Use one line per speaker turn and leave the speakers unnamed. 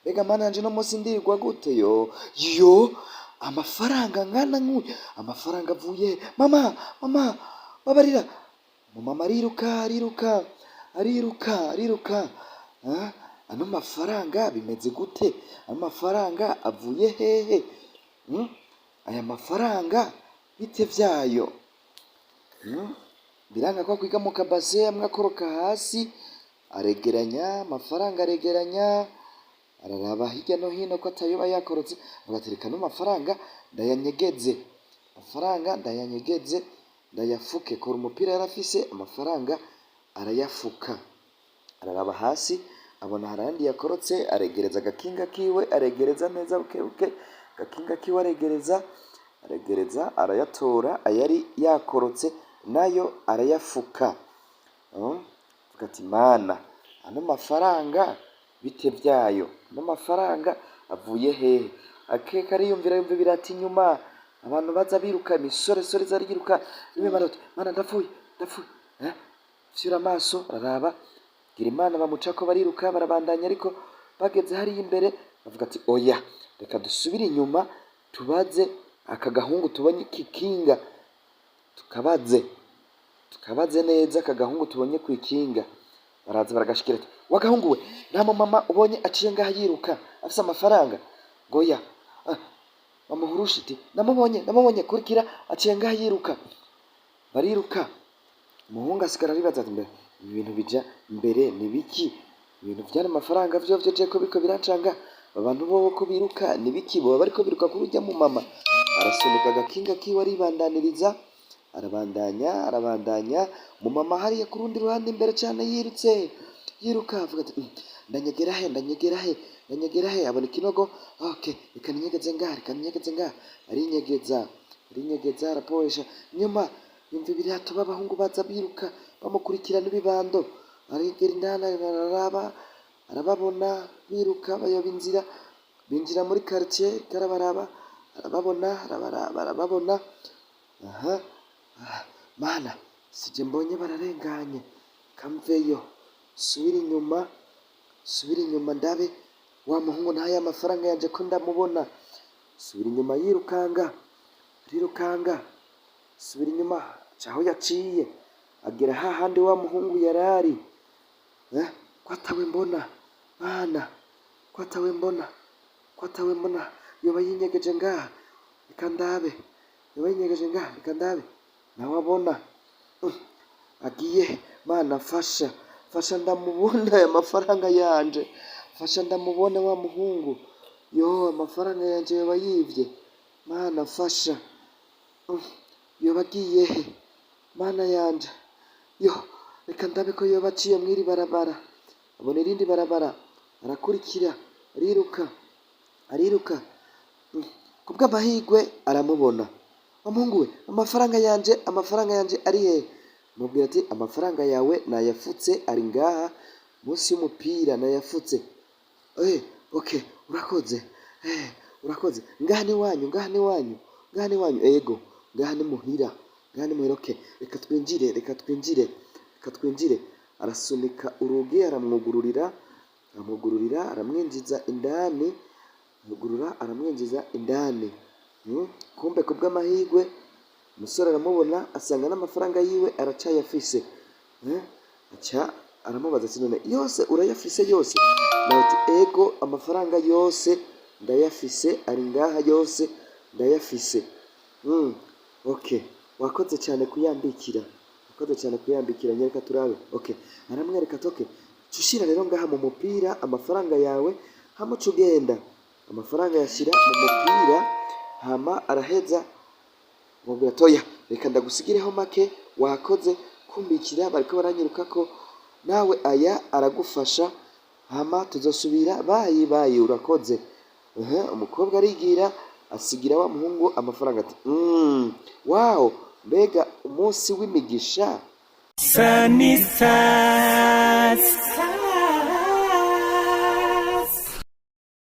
mbega mana yanje no munsi ndirirwa gute yo amafaranga ngana nk'uyu, amafaranga avuye mama babarira, mama ariruka ano mafaranga bimeze gute, amafaranga avuye hehe? Aya mafaranga bite vyayo? Biranga ko kwiga mu kabase amwe akoroka hasi, aregeranya amafaranga, araraba hirya no hino ko atayoba yakorotse, agatereka no mafaranga ndayanyegeze, ndayafuke. Kora umupira yarafise amafaranga arayafuka, araraba hasi abona harandi yakorotse, aregereza agakinga kiwe, aregereza neza bukebuke, agakinga kiwe aregereza, arayatora ayari yakorotse nayo arayafuka. Vuga ati mana, ano mafaranga bite vyayo, ano mafaranga avuye hehe? Akeka ariyumvira birati inyuma, abantu baza biruka, imisoresore zari yiruka, mana ndapfuye, fyura amaso araraba, gira imana bamucako bariruka barabandanya, ariko bageze hariya imbere bavuga ati oya, reka dusubire inyuma tubaze aka gahungu tubonye ikikinga, tukabaze neza aka gahungu tubonye ku ikinga. Baraza baragashikira ati wagahungu we, nta mama ubonye aciye ngaha yiruka afise amafaranga? Goya mama Hurushiti, namubonye kurikira aciye ngaha yiruka. Bariruka, umuhungu asigara aribaza ati mbere ibintu bija mbere ni biki? Ibintu vyari amafaranga vyo je ko biko birancanga, abantu bobo ko biruka ni biki? Boba bariko biruka kurujya mu mama. Arasunika agakinga kiwe aribandaniriza, arabandanya, mu mama hariya ku rundi ruhande imbere cyane yiruka avuga ati ndanyegera he, abona ikinogo, okay, reka ninyegeze ngaha, arinyegeza arapoesha, nyuma yumva ibirato b'abahungu baza biruka bamukurikira n'ibibando, arigera indani arababona biruka bayoba inzira, binjira muri quartier, karabaraba arababona, mana sije mbonye bararenganye, kamveyo, subira inyuma ndabe wa muhungu ntaye amafaranga yanje ko ndamubona. Subira inyuma arirukanga, subira inyuma caho yaciye, agera hahandi wa muhungu yarari. Kwatawe mbona mana, kwatawe mbona yoba yinyegeje ngaha, reka ndabe, nawe abona agiye. Mana fasha ndamubona aya mafaranga yanje, fasha ndamubona wa muhungu, amafaranga yanje yoba yivye, mana fasha, yoba agiye he mana yanje, reka ndabe ko yoba aciye mw'iri barabara. Abona irindi barabara, arakurikira, ariruka, kubw'amahigwe aramubona. Umuhungu we, amafaranga yanje ari he? Mubwira ati amafaranga yawe nayafutse, ari ngaha munsi y'umupira nayafutse. Okay, urakoze, ngaha ni wanyu, ego, ngaha ni muhira, okay, reka twinjire. Arasunika urugi, aramwugururira, aramwinjiza indani, kumbe kubw'amahigwe umusore aramubona, asanga n'amafaranga yiwe aracayafise. Aca aramubaza ati none yose urayafise yose? Nawe ati ego, amafaranga yose ndayafise, ari ngaha yose ndayafise. Okay, wakoze cyane kuyambikira, nyereka turabe. Okay, aramwereka ati okay, cushira rero ngaha mu mupira amafaranga yawe, hamuca ugenda. Amafaranga yashira mu mupira, hama araheza mubwira toya, reka ndagusigireho make, wakoze kumbikira, bariko baranyiruka ko nawe aya aragufasha, hama tuzosubira, bayi urakoze. Umukobwa arigira, asigira wa muhungu amafaranga ati wow, mbega umunsi w'imigisha. Sunny Stars.